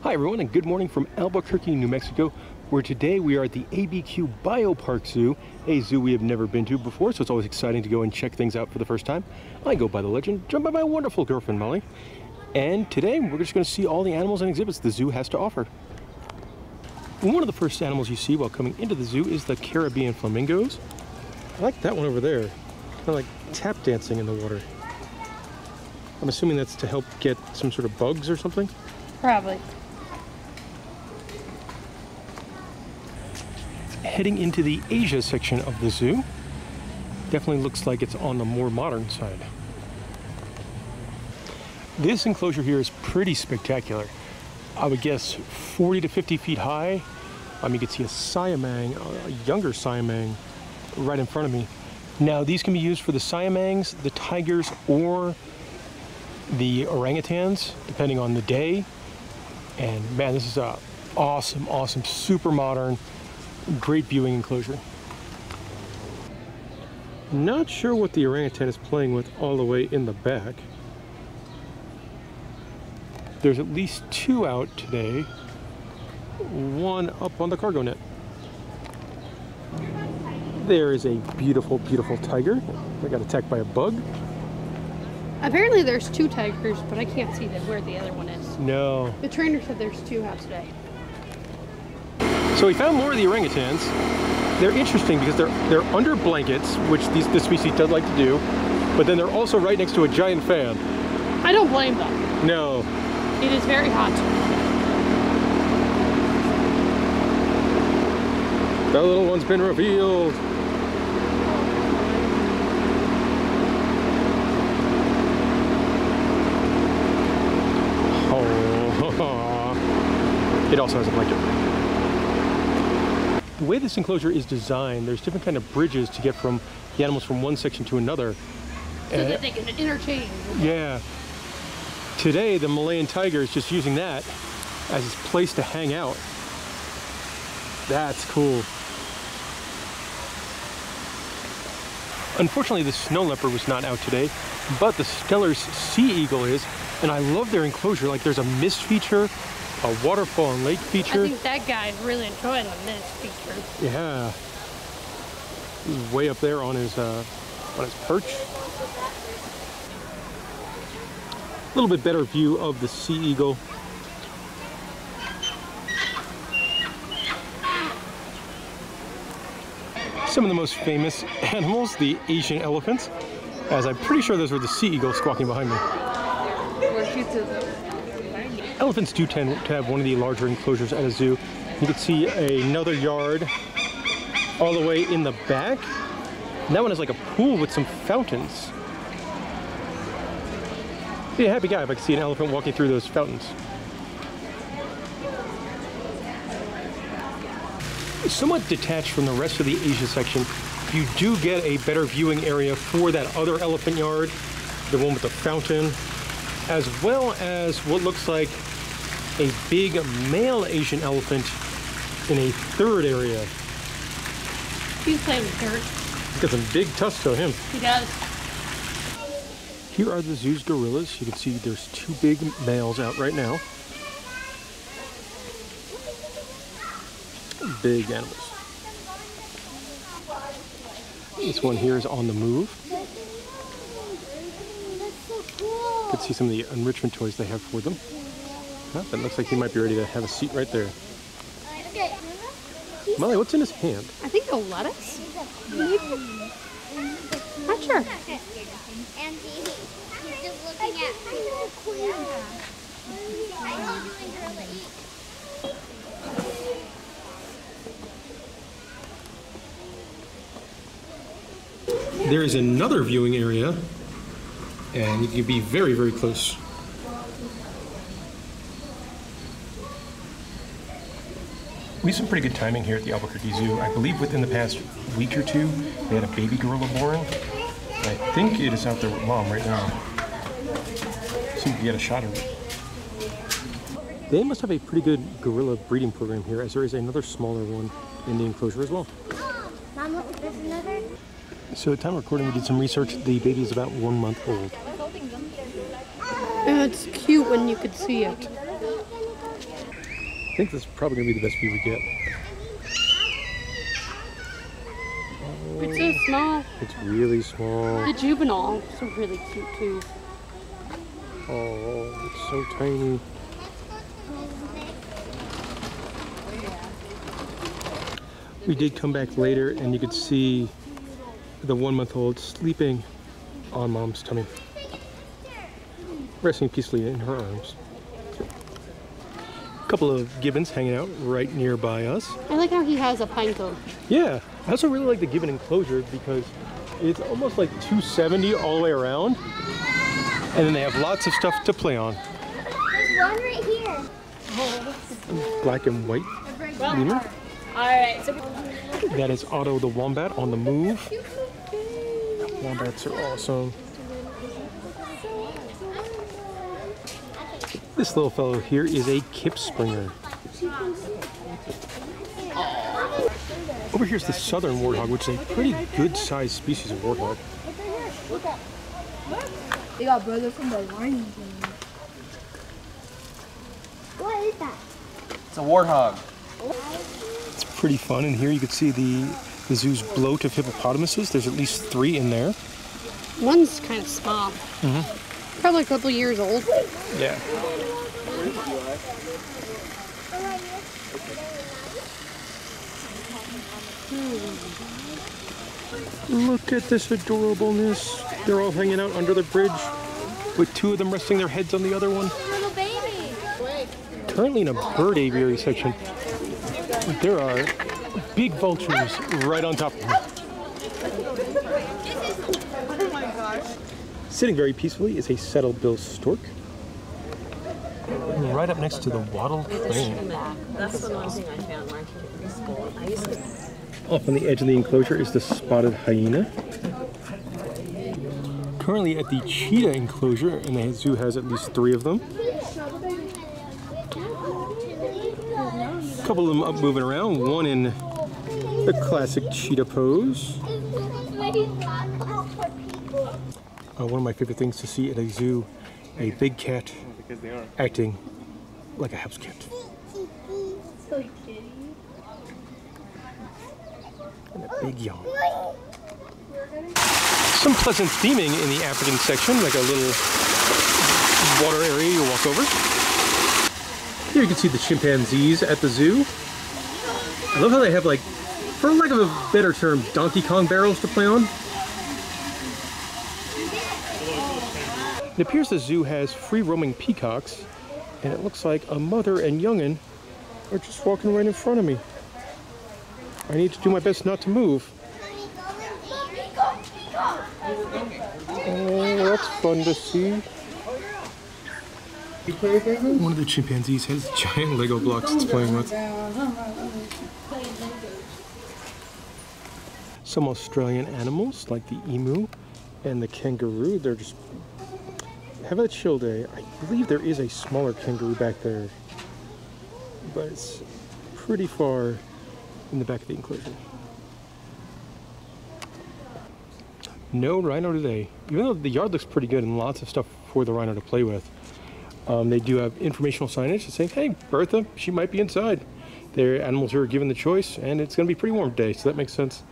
Hi everyone, and good morning from Albuquerque, New Mexico, where today we are at the ABQ Biopark Zoo, a zoo we have never been to before, so it's always exciting to go and check things out for the first time. I go by the legend, joined by my wonderful girlfriend Molly, and today we're just going to see all the animals and exhibits the zoo has to offer. One of the first animals you see while coming into the zoo is the Caribbean flamingos. I like that one over there, kind of like tap dancing in the water. I'm assuming that's to help get some sort of bugs or something? Probably. Heading into the Asia section of the zoo. Definitely looks like it's on the more modern side. This enclosure here is pretty spectacular. I would guess 40 to 50 feet high. You can see a siamang, a younger siamang, right in front of me. Now these can be used for the siamangs, the tigers, or the orangutans, depending on the day. And man, this is a awesome, super modern, great viewing enclosure. Not sure what the orangutan is playing with all the way in the back. There's at least two out today, one up on the cargo net. There is a beautiful tiger that got attacked by a bug. Apparently there's two tigers, but I can't see where the other one is. No. The trainer said there's two out today. So we found more of the orangutans. They're interesting because they're under blankets, which this species does like to do, but then they're also right next to a giant fan. I don't blame them. No. It is very hot. The little one's been revealed. It also has a blanket. The way this enclosure is designed, there's different kind of bridges to get from the animals from one section to another. So that they can interchange. Yeah. Today, the Malayan tiger is just using that as its place to hang out. That's cool. Unfortunately, the snow leopard was not out today, but the Stellar's sea eagle is, and I love their enclosure. Like, there's a mist feature, a waterfall and lake feature. I think that guy's really enjoying the mist feature. Yeah. He's way up there on his perch. A little bit better view of the sea eagle. Some of the most famous animals, the Asian elephants, as I'm pretty sure those were the sea eagles squawking behind me. Elephants do tend to have one of the larger enclosures at a zoo. You can see another yard all the way in the back. And that one is like a pool with some fountains. Be a happy guy if I could see an elephant walking through those fountains. Somewhat detached from the rest of the Asia section, you do get a better viewing area for that other elephant yard, the one with the fountain, as well as what looks like a big male Asian elephant in a third area. He's playing with dirt. He's got some big tusks to him. He does. Here are the zoo's gorillas. You can see there's two big males out right now. Big animals. This one here is on the move. You can see some of the enrichment toys they have for them. It looks like he might be ready to have a seat right there. Molly, what's in his hand? I think a lettuce. Maybe. Not sure. And he's just looking at me. I know doing gorilla eat. There is another viewing area, and you can be very close. We have some pretty good timing here at the Albuquerque Zoo. I believe within the past week or two, they had a baby gorilla born. I think it is out there with mom right now. See if we can get a shot of it. They must have a pretty good gorilla breeding program here, as there is another smaller one in the enclosure as well. Mom, look at this another. So at time of recording, we did some research. The baby is about 1 month old. It's cute when you could see it. I think this is probably going to be the best view we get. It's so small. It's really small. The juvenile is really cute too. Oh, it's so tiny. We did come back later and you could see the 1-month-old sleeping on Mom's tummy, resting peacefully in her arms. A couple of gibbons hanging out right nearby us. I like how he has a pine cone. Yeah, I also really like the gibbon enclosure because it's almost like 270 all the way around, and then they have lots of stuff to play on. There's one right here. Black and white lemur. Alright, so That is Otto the wombat on the move. Wombats are awesome. This little fellow here is a kip springer. Over here's the southern warthog, which is a pretty good sized species of warthog. they got brothers from the Lion King. What is that? It's a warthog. It's pretty fun. And here you can see the zoo's bloat of hippopotamuses. There's at least 3 in there. One's kind of small. Probably a couple years old. Yeah. Look at this adorableness. They're all hanging out under the bridge with 2 of them resting their heads on the other one. Little baby. Currently in a bird aviary section, there are big vultures right on top of them. Sitting very peacefully is a saddle-bill stork. And right up next to the wattled crane. That's the one thing I found when I came to preschool. I used to... Off on the edge of the enclosure is the spotted hyena. Currently at the cheetah enclosure, and the zoo has at least 3 of them. A couple of them up moving around, one in the classic cheetah pose. One of my favorite things to see at a zoo, a big cat acting like a house cat. And a big yawn. Some pleasant theming in the African section, like a little water area you walk over. Here you can see the chimpanzees at the zoo. I love how they have, like, for lack of a better term, Donkey Kong barrels to play on. It appears the zoo has free-roaming peacocks, and it looks like a mother and young'un are just walking right in front of me. I need to do my best not to move. Oh, that's fun to see. One of the chimpanzees has giant Lego blocks it's playing with. Some Australian animals, like the emu and the kangaroo, they're just having a chill day. I believe there is a smaller kangaroo back there, but it's pretty far in the back of the enclosure. No rhino today, even though the yard looks pretty good and lots of stuff for the rhino to play with. They do have informational signage saying, hey, Bertha, she might be inside. They're animals who are given the choice, and it's going to be pretty warm today, so that makes sense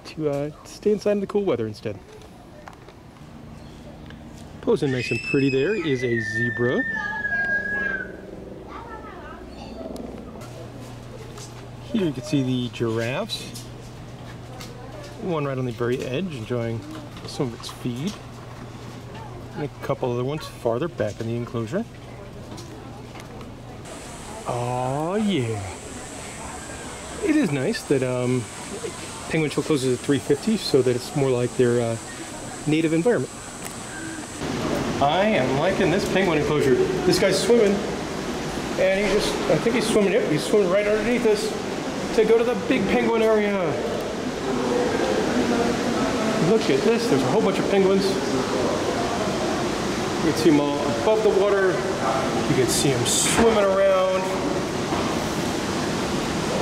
to stay inside in the cool weather instead. Posing nice and pretty there is a zebra. Here you can see the giraffes. One right on the very edge, enjoying some of its feed. And a couple other ones farther back in the enclosure. Oh yeah. It is nice that penguin show closes at 3:50 so that it's more like their native environment. I am liking this penguin enclosure. This guy's swimming, and I think he's swimming, yep, he's swimming right underneath us to go to the big penguin area. Look at this, there's a whole bunch of penguins. You can see them all above the water. You can see them swimming around.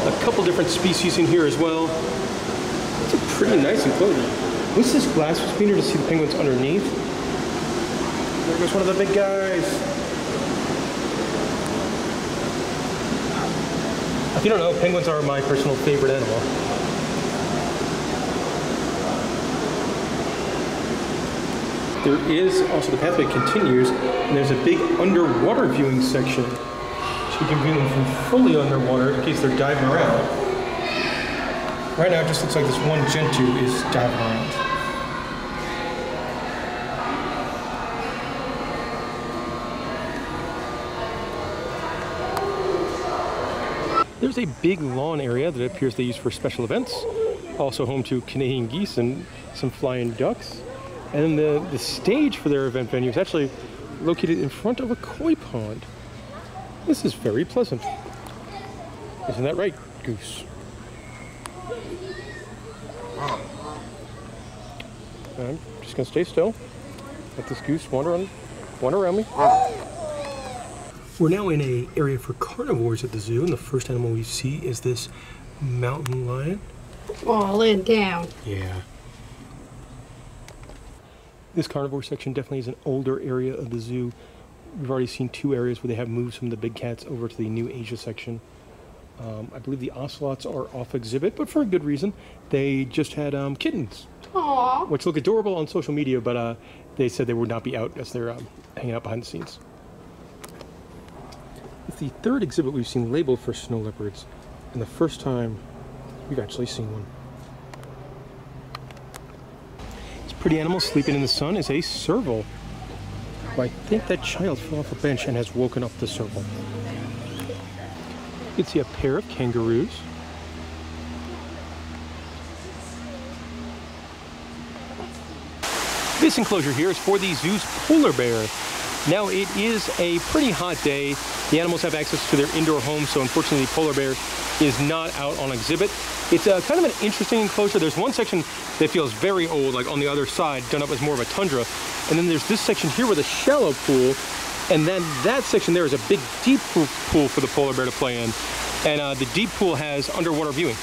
A couple different species in here as well. It's a pretty nice enclosure. At least this glass was cleaner to see the penguins underneath. There goes one of the big guys. If you don't know, penguins are my personal favorite animal. There is also, the pathway continues, and there's a big underwater viewing section. So you can view them from fully underwater in case they're diving around. Right now it just looks like this one gentoo is diving around. There's a big lawn area that it appears they use for special events. Also home to Canadian geese and some flying ducks. And then the stage for their event venue is actually located in front of a koi pond. This is very pleasant. Isn't that right, Goose? I'm just gonna stay still. Let this goose wander around me. We're now in an area for carnivores at the zoo, and the first animal we see is this mountain lion. All in down. Yeah. This carnivore section definitely is an older area of the zoo. We've already seen two areas where they have moved some of the big cats over to the new Asia section. I believe the ocelots are off exhibit, but for a good reason. They just had kittens. Aww. Which look adorable on social media, but they said they would not be out as they're hanging out behind the scenes. It's the third exhibit we've seen labeled for snow leopards, and the first time we've actually seen one. This pretty animal sleeping in the sun is a serval. I think that child fell off a bench and has woken up the serval. You can see a pair of kangaroos. This enclosure here is for the zoo's polar bear. Now it is a pretty hot day. The animals have access to their indoor homes, so unfortunately the polar bear is not out on exhibit. It's kind of an interesting enclosure. There's one section that feels very old, like on the other side, done up as more of a tundra. And then there's this section here with a shallow pool, and then that section there is a big deep pool for the polar bear to play in. And the deep pool has underwater viewing.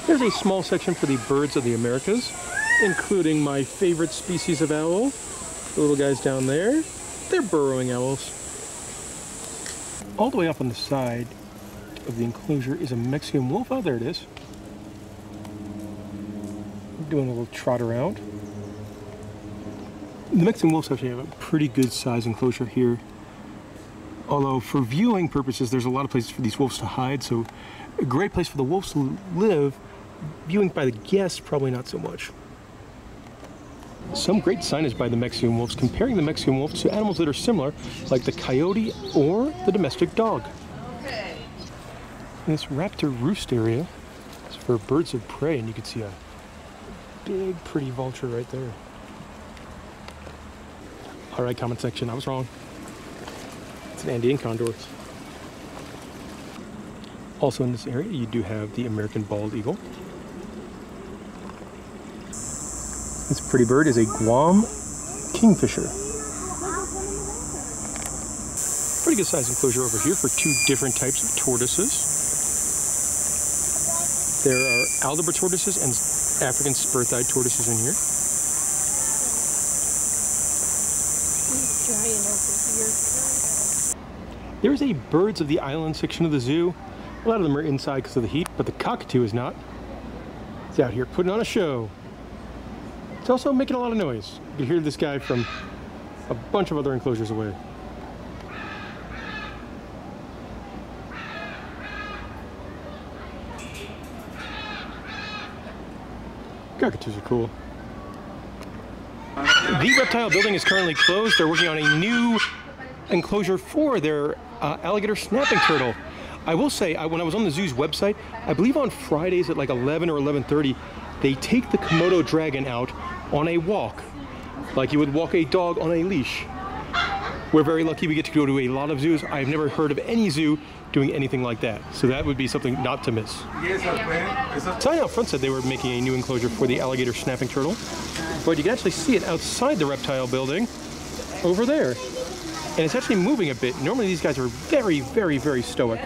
There's a small section for the birds of the Americas, including my favorite species of owl. The little guys down there, they're burrowing owls. All the way up on the side of the enclosure is a Mexican wolf. Oh, there it is. Doing a little trot around. The Mexican wolves actually have a pretty good size enclosure here. Although for viewing purposes, there's a lot of places for these wolves to hide, so a great place for the wolves to live. Viewing by the guests, probably not so much. Some great signage by the Mexican wolves comparing the Mexican wolves to animals that are similar, like the coyote or the domestic dog. Okay. And this raptor roost area is for birds of prey, and you can see a big, pretty vulture right there. All right, comment section, I was wrong. It's an Andean condor. Also in this area, you do have the American bald eagle. This pretty bird is a Guam kingfisher. Pretty good size enclosure over here for two different types of tortoises. There are Aldabra tortoises and African spur-thighed tortoises in here. There's a birds of the island section of the zoo. A lot of them are inside because of the heat, but the cockatoo is not. It's out here putting on a show. It's also making a lot of noise. You can hear this guy from a bunch of other enclosures away. Cockatoos are cool. The reptile building is currently closed. They're working on a new enclosure for their alligator snapping turtle. I will say, when I was on the zoo's website, I believe on Fridays at like 11 or 11:30, they take the Komodo dragon out on a walk, like you would walk a dog on a leash. We're very lucky we get to go to a lot of zoos. I've never heard of any zoo doing anything like that, so that would be something not to miss. Sign out front said they were making a new enclosure for the alligator snapping turtle, but you can actually see it outside the reptile building over there. And it's actually moving a bit. Normally these guys are very, very, very stoic.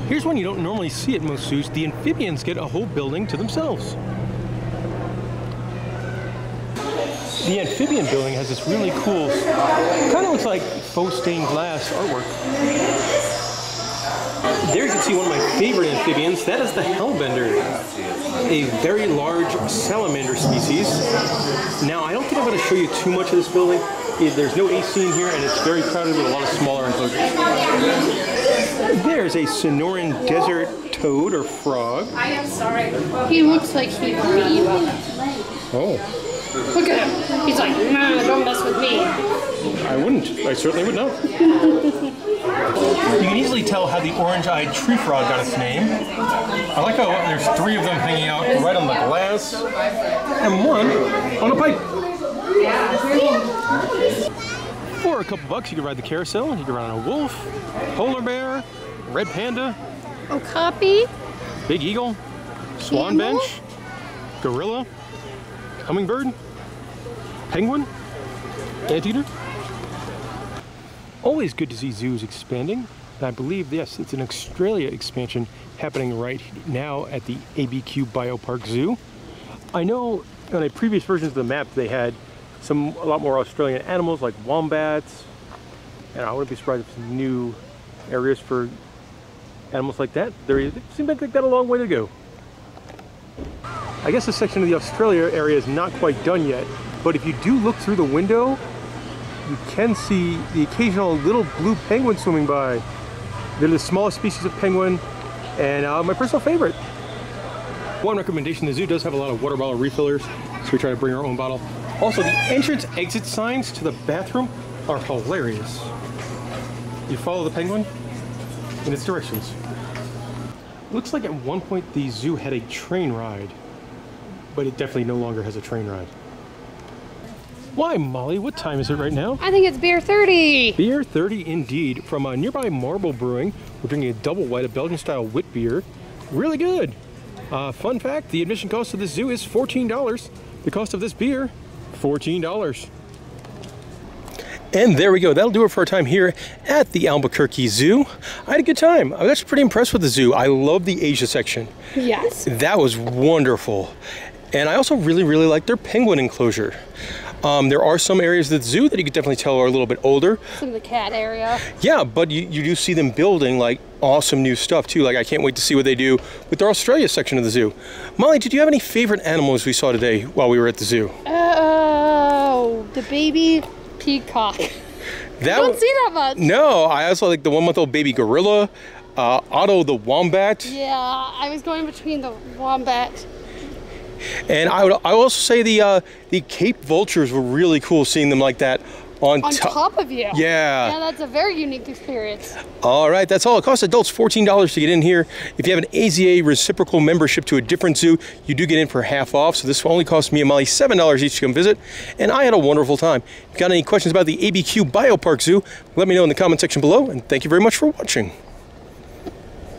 Here's one you don't normally see at most zoos. The amphibians get a whole building to themselves. The amphibian building has this really cool, kind of looks like faux stained glass artwork. There you can see one of my favorite amphibians. That is the hellbender, a very large salamander species. Now, I don't think I'm going to show you too much of this building. There's no AC in here, and it's very crowded with a lot of smaller enclosures. There's a Sonoran desert toad or frog. I am sorry. He looks like he would beat you up. Oh. Look at him. He's like, nah, don't mess with me. I wouldn't. I certainly would not. You can easily tell how the orange-eyed tree frog got its name. I like how there's 3 of them hanging out right on the glass, and 1 on a pipe. For a couple bucks, you can ride the carousel. You can ride on a wolf, polar bear, red panda, Okapi, big eagle, swan Camel? bench, gorilla, hummingbird, penguin, anteater. Always good to see zoos expanding. And I believe, yes, it's an Australia expansion happening right now at the ABQ Biopark Zoo. I know on a previous versions of the map they had a lot more Australian animals like wombats, and I wouldn't be surprised if some new areas for animals like that. They seem like they've got a long way to go. I guess this section of the Australia area is not quite done yet, but if you do look through the window, you can see the occasional little blue penguin swimming by. They're the smallest species of penguin, and my personal favorite. One recommendation, the zoo does have a lot of water bottle refillers, so we try to bring our own bottle. Also, the entrance-exit signs to the bathroom are hilarious. You follow the penguin in its directions. Looks like at one point the zoo had a train ride, but it definitely no longer has a train ride. Why, Molly, what time is it right now? I think it's beer 30. Beer 30 indeed. From nearby Marble Brewing, we're drinking a double white, a Belgian-style wit beer. Really good. Fun fact, the admission cost of this zoo is $14. The cost of this beer, $14. And there we go. That'll do it for our time here at the Albuquerque Zoo. I had a good time. I was actually pretty impressed with the zoo. I love the Asia section. Yes. That was wonderful. And I also really like their penguin enclosure. There are some areas of the zoo that you could definitely tell are a little bit older. Some of the cat area. Yeah, but you do see them building like awesome new stuff too. Like I can't wait to see what they do with their Australia section of the zoo. Molly, did you have any favorite animals we saw today while we were at the zoo? Oh, the baby peacock. Don't see that much. No, I also like the 1-month-old baby gorilla, Otto the wombat. Yeah, I was going between the wombat. And I would also say the Cape vultures were really cool, seeing them like that on top of you. Yeah. Yeah, that's a very unique experience. All right, that's all. It costs adults $14 to get in here. If you have an AZA reciprocal membership to a different zoo, you do get in for half off. So this only cost me and Molly $7 each to come visit, and I had a wonderful time. If you got any questions about the ABQ Biopark Zoo, let me know in the comment section below, and thank you very much for watching.